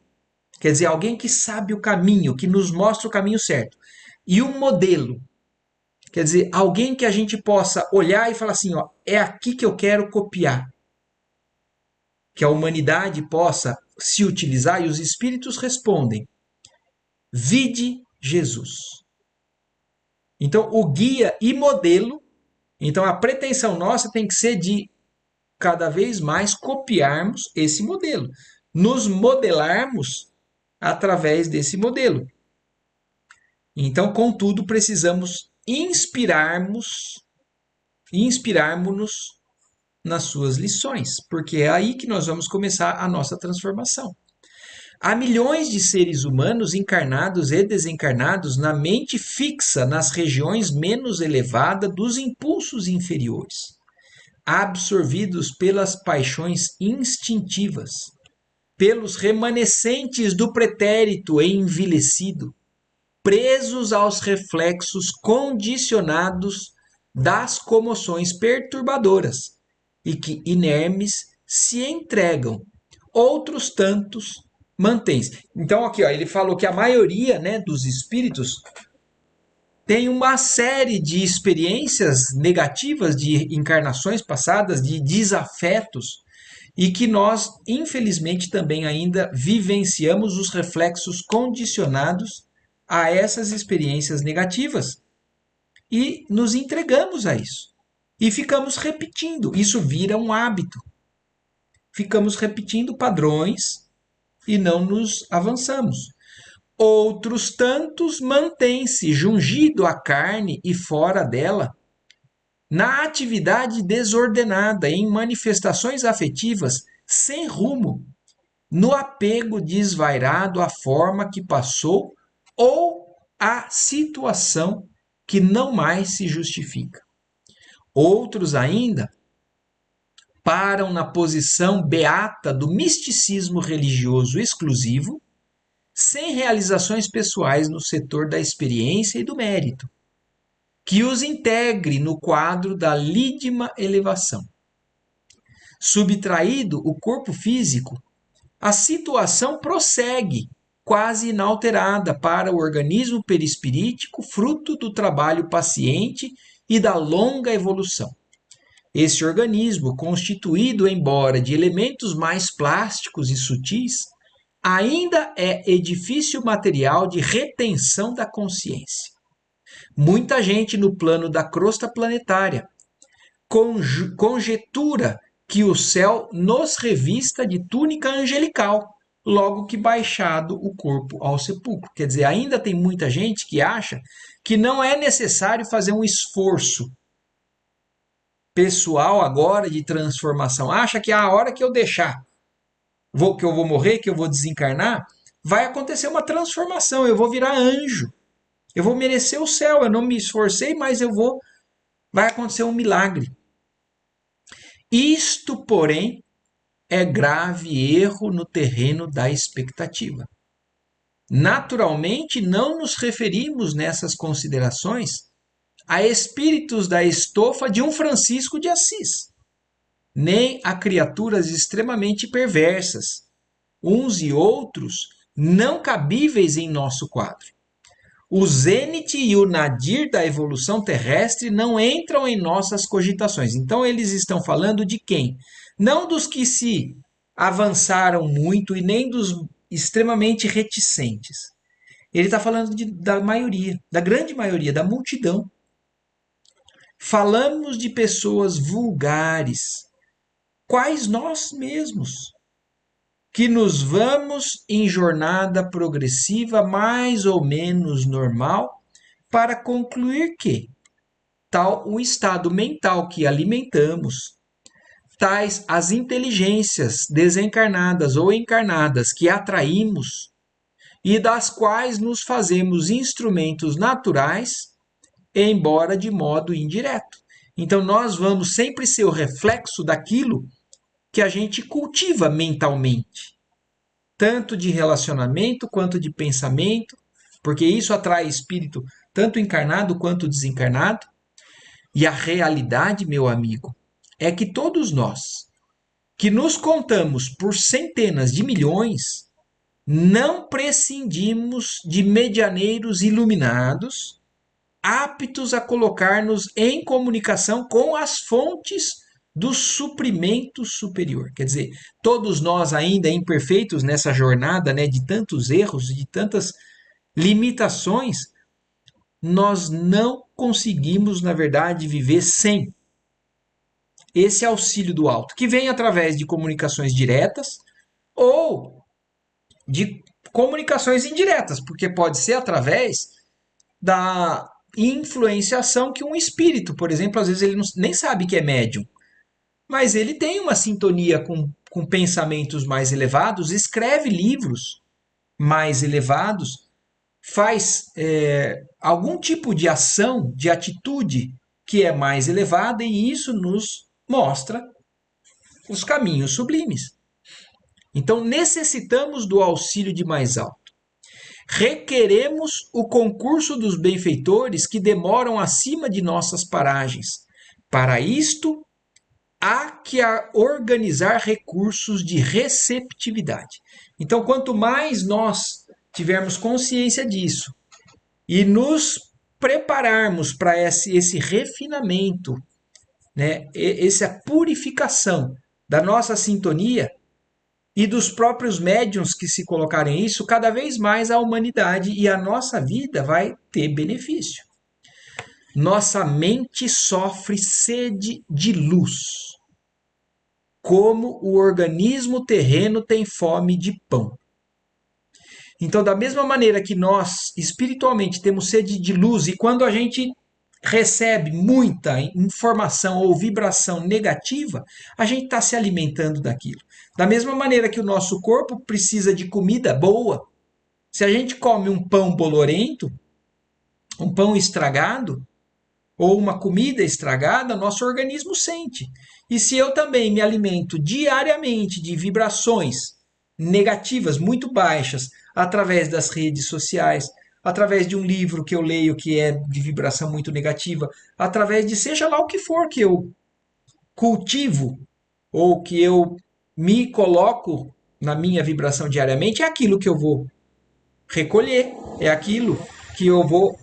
quer dizer, alguém que sabe o caminho, que nos mostra o caminho certo. E um modelo, quer dizer, alguém que a gente possa olhar e falar assim, ó, é aqui que eu quero copiar. Que a humanidade possa se utilizar e os espíritos respondem: vide Jesus. Então, o guia e modelo, então a pretensão nossa tem que ser de cada vez mais copiarmos esse modelo, nos modelarmos através desse modelo. Então, contudo, precisamos inspirarmos-nos nas suas lições, porque é aí que nós vamos começar a nossa transformação. Há milhões de seres humanos encarnados e desencarnados na mente fixa nas regiões menos elevadas dos impulsos inferiores, absorvidos pelas paixões instintivas, pelos remanescentes do pretérito envelhecido, presos aos reflexos condicionados das comoções perturbadoras e que, inermes, se entregam. Outros tantos mantêm-se. Então, aqui ó, ele falou que a maioria, né, dos espíritos tem uma série de experiências negativas, de encarnações passadas, de desafetos, e que nós, infelizmente, também ainda vivenciamos os reflexos condicionados a essas experiências negativas e nos entregamos a isso. E ficamos repetindo, isso vira um hábito. Ficamos repetindo padrões e não nos avançamos. Outros tantos mantêm-se jungido à carne e fora dela, na atividade desordenada, em manifestações afetivas sem rumo, no apego desvairado à forma que passou ou à situação que não mais se justifica. Outros ainda param na posição beata do misticismo religioso exclusivo, sem realizações pessoais no setor da experiência e do mérito, que os integre no quadro da lídima elevação. Subtraído o corpo físico, a situação prossegue quase inalterada para o organismo perispirítico, fruto do trabalho paciente e da longa evolução. Esse organismo, constituído embora de elementos mais plásticos e sutis, ainda é edifício material de retenção da consciência. Muita gente no plano da crosta planetária conjetura que o céu nos revista de túnica angelical, logo que baixado o corpo ao sepulcro. Quer dizer, ainda tem muita gente que acha que não é necessário fazer um esforço pessoal agora de transformação. Acha que a hora que eu deixar, que eu vou morrer, que eu vou desencarnar, vai acontecer uma transformação, eu vou virar anjo. Eu vou merecer o céu, eu não me esforcei, mas vai acontecer um milagre. Isto, porém, é grave erro no terreno da expectativa. Naturalmente, não nos referimos nessas considerações a espíritos da estofa de um Francisco de Assis, nem a criaturas extremamente perversas, uns e outros não cabíveis em nosso quadro. O zênite e o nadir da evolução terrestre não entram em nossas cogitações. Então, eles estão falando de quem? Não dos que se avançaram muito e nem dos extremamente reticentes. Ele está falando da maioria, da grande maioria, da multidão. Falamos de pessoas vulgares, quais nós mesmos, que nos vamos em jornada progressiva mais ou menos normal para concluir que tal o estado mental que alimentamos, tais as inteligências desencarnadas ou encarnadas que atraímos e das quais nos fazemos instrumentos naturais, embora de modo indireto. Então nós vamos sempre ser o reflexo daquilo que a gente cultiva mentalmente, tanto de relacionamento quanto de pensamento, porque isso atrai espírito tanto encarnado quanto desencarnado. E a realidade, meu amigo, é que todos nós que nos contamos por centenas de milhões, não prescindimos de medianeiros iluminados, aptos a colocar-nos em comunicação com as fontes do suprimento superior. Quer dizer, todos nós ainda imperfeitos nessa jornada, né, de tantos erros, de tantas limitações, nós não conseguimos, na verdade, viver sem esse auxílio do alto, que vem através de comunicações diretas ou de comunicações indiretas, porque pode ser através da influenciação que um espírito, por exemplo, às vezes ele nem sabe que é médium, mas ele tem uma sintonia com pensamentos mais elevados, escreve livros mais elevados, faz algum tipo de ação, de atitude que é mais elevada, e isso nos mostra os caminhos sublimes. Então necessitamos do auxílio de mais alto. Requeremos o concurso dos benfeitores que demoram acima de nossas paragens. Para isto, há que organizar recursos de receptividade. Então, quanto mais nós tivermos consciência disso e nos prepararmos para esse refinamento, né, essa purificação da nossa sintonia e dos próprios médiuns que se colocarem isso, cada vez mais a humanidade e a nossa vida vai ter benefício. Nossa mente sofre sede de luz, como o organismo terreno tem fome de pão. Então, da mesma maneira que nós espiritualmente temos sede de luz, e quando a gente recebe muita informação ou vibração negativa, a gente está se alimentando daquilo. Da mesma maneira que o nosso corpo precisa de comida boa, se a gente come um pão bolorento, um pão estragado, ou uma comida estragada, nosso organismo sente. E se eu também me alimento diariamente de vibrações negativas muito baixas, através das redes sociais, através de um livro que eu leio que é de vibração muito negativa, através de seja lá o que for que eu cultivo ou que eu me coloco na minha vibração diariamente, é aquilo que eu vou recolher, é aquilo que eu vou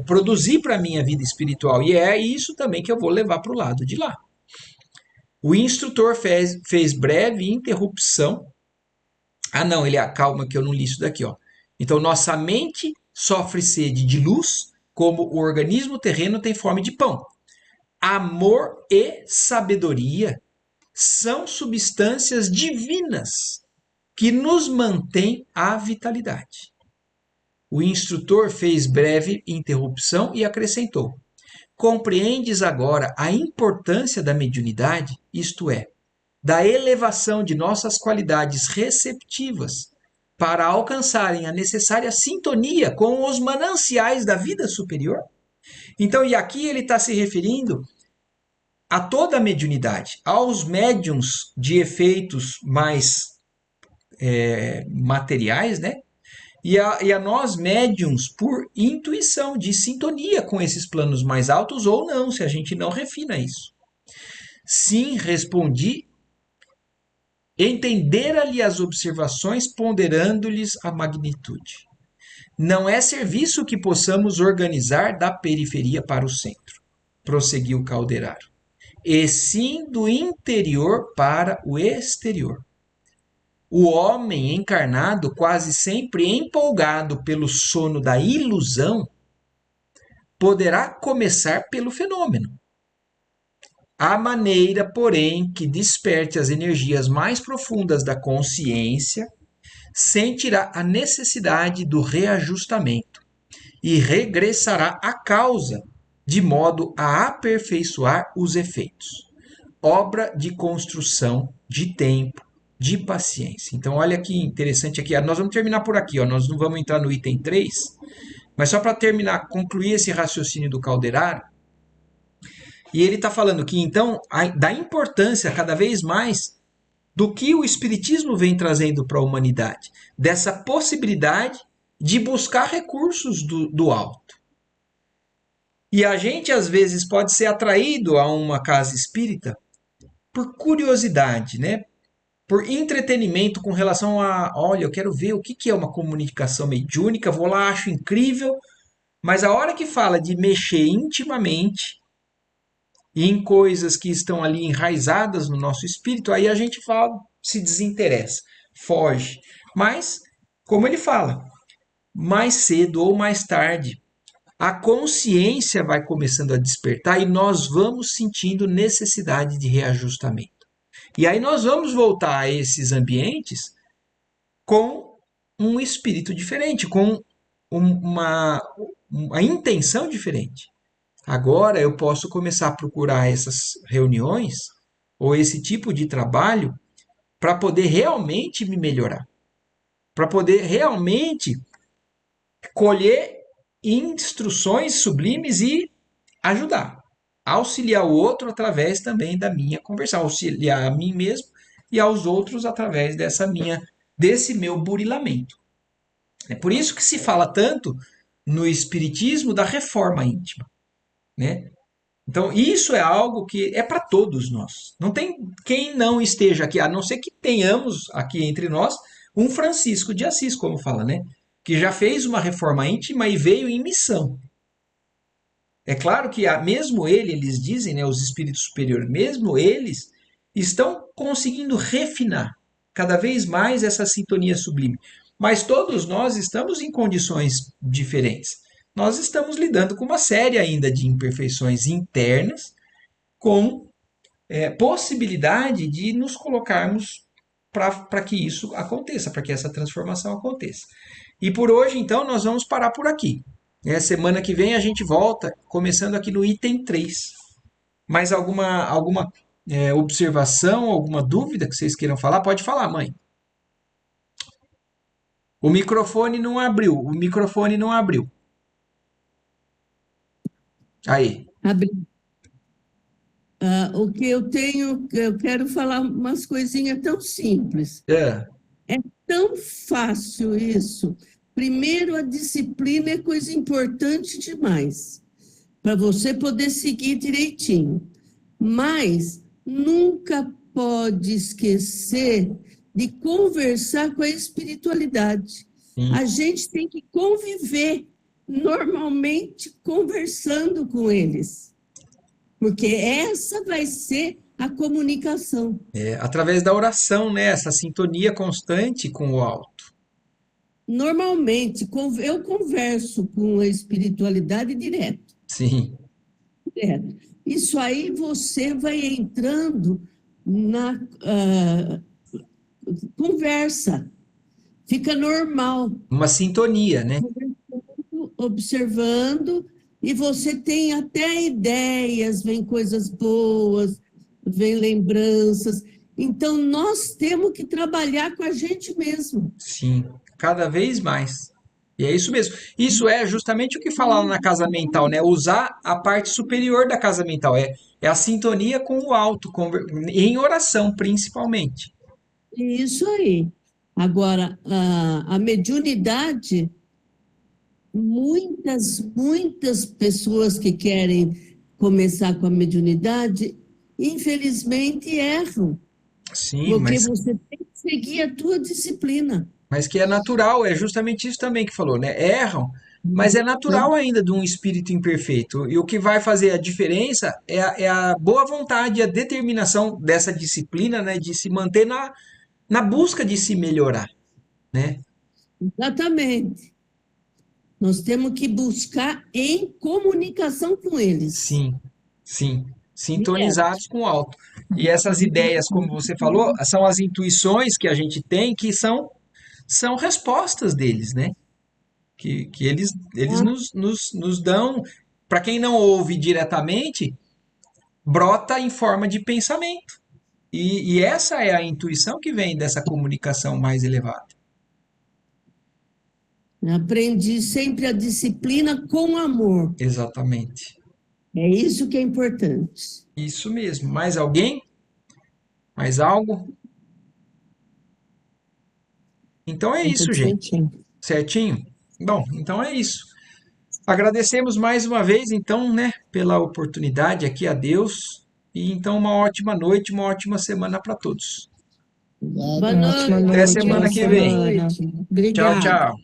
produzir para a minha vida espiritual. E é isso também que eu vou levar para o lado de lá. O instrutor fez breve interrupção. Ah, não, ele calma que eu não li isso daqui, ó. Então, nossa mente sofre sede de luz, como o organismo terreno tem fome de pão. Amor e sabedoria são substâncias divinas que nos mantêm a vitalidade. O instrutor fez breve interrupção e acrescentou: compreendes agora a importância da mediunidade, isto é, da elevação de nossas qualidades receptivas para alcançarem a necessária sintonia com os mananciais da vida superior? Então, e aqui ele está se referindo a toda a mediunidade, aos médiums de efeitos mais materiais, né? E a nós médiums por intuição, de sintonia com esses planos mais altos ou não, se a gente não refina isso. Sim, respondi, entendera-lhe as observações, ponderando-lhes a magnitude. Não é serviço que possamos organizar da periferia para o centro, prosseguiu Calderaro, e sim do interior para o exterior. O homem encarnado, quase sempre empolgado pelo sono da ilusão, poderá começar pelo fenômeno. A maneira, porém, que desperte as energias mais profundas da consciência, sentirá a necessidade do reajustamento e regressará à causa, de modo a aperfeiçoar os efeitos. Obra de construção de tempo, de paciência. Então, olha que interessante aqui. Nós vamos terminar por aqui, ó. Nós não vamos entrar no item 3, mas só para terminar, concluir esse raciocínio do Calderaro. E ele está falando que, então, da importância cada vez mais do que o Espiritismo vem trazendo para a humanidade, dessa possibilidade de buscar recursos do alto. E a gente, às vezes, pode ser atraído a uma casa espírita por curiosidade, né? por entretenimento com relação a, olha, eu quero ver o que que é uma comunicação mediúnica, vou lá, acho incrível, mas a hora que fala de mexer intimamente em coisas que estão ali enraizadas no nosso espírito, aí a gente fala, se desinteressa, foge. Mas, como ele fala, mais cedo ou mais tarde, a consciência vai começando a despertar e nós vamos sentindo necessidade de reajustamento. E aí nós vamos voltar a esses ambientes com um espírito diferente, com uma intenção diferente. Agora eu posso começar a procurar essas reuniões ou esse tipo de trabalho para poder realmente me melhorar, para poder realmente colher instruções sublimes e ajudar, auxiliar o outro através também da minha conversão, auxiliar a mim mesmo e aos outros através desse meu burilamento. É por isso que se fala tanto no espiritismo da reforma íntima, né? Então, isso é algo que é para todos nós. Não tem quem não esteja aqui, a não ser que tenhamos aqui entre nós um Francisco de Assis, como fala, né? Que já fez uma reforma íntima e veio em missão. É claro que mesmo eles dizem, né, os espíritos superiores, mesmo eles estão conseguindo refinar cada vez mais essa sintonia sublime. Mas todos nós estamos em condições diferentes. Nós estamos lidando com uma série ainda de imperfeições internas, com possibilidade de nos colocarmos para que isso aconteça, para que essa transformação aconteça. E por hoje, então, nós vamos parar por aqui. Semana que vem a gente volta, começando aqui no item 3. Mais alguma observação, alguma dúvida que vocês queiram falar? Pode falar, mãe. O microfone não abriu. O microfone não abriu. Aí. Abri. O que eu tenho, eu quero falar umas coisinhas tão simples. É, É tão fácil isso. Primeiro, a disciplina é coisa importante demais, para você poder seguir direitinho. Mas nunca pode esquecer de conversar com a espiritualidade. sim. A gente tem que conviver normalmente conversando com eles, porque essa vai ser a comunicação. Através da oração, né? Essa sintonia constante com o alto. Normalmente, eu converso com a espiritualidade direto, Sim. direto. Isso aí você vai entrando na conversa, fica normal, Uma sintonia, né? observando, e você tem até ideias, vem coisas boas, vem lembranças. Então, nós temos que trabalhar com a gente mesmo. Sim. Cada vez mais. E é isso mesmo. Isso é justamente o que fala na casa mental, né? Usar a parte superior da casa mental. É a sintonia com o alto, em oração, principalmente. Isso aí. Agora, a mediunidade, muitas pessoas que querem começar com a mediunidade, infelizmente erram, Sim, porque você tem que seguir a tua disciplina. mas que é natural, é justamente isso também que falou, né? Erram, mas é natural ainda de um espírito imperfeito. E o que vai fazer a diferença é a boa vontade, a determinação dessa disciplina, né? De se manter na busca de se melhorar, né? Exatamente. Nós temos que buscar em comunicação com eles. Sim, sim. Direto. Sintonizados com o alto. E essas ideias, como você falou, são as intuições que a gente tem que são respostas deles, né? Que eles nos dão. Para quem não ouve diretamente, brota em forma de pensamento. E essa é a intuição que vem dessa comunicação mais elevada. Aprendi sempre a disciplina com amor. Exatamente. É isso que é importante. Isso mesmo. Mais alguém? Mais algo? Então é Tá isso, tudo gente. certinho. Certinho? Bom, então é isso. Agradecemos mais uma vez, então, né, pela oportunidade aqui a Deus. E então, uma ótima noite, uma ótima semana para todos. Boa Uma ótima noite, Até noite, boa boa semana que vem. semana. noite. Tchau, Obrigada. tchau.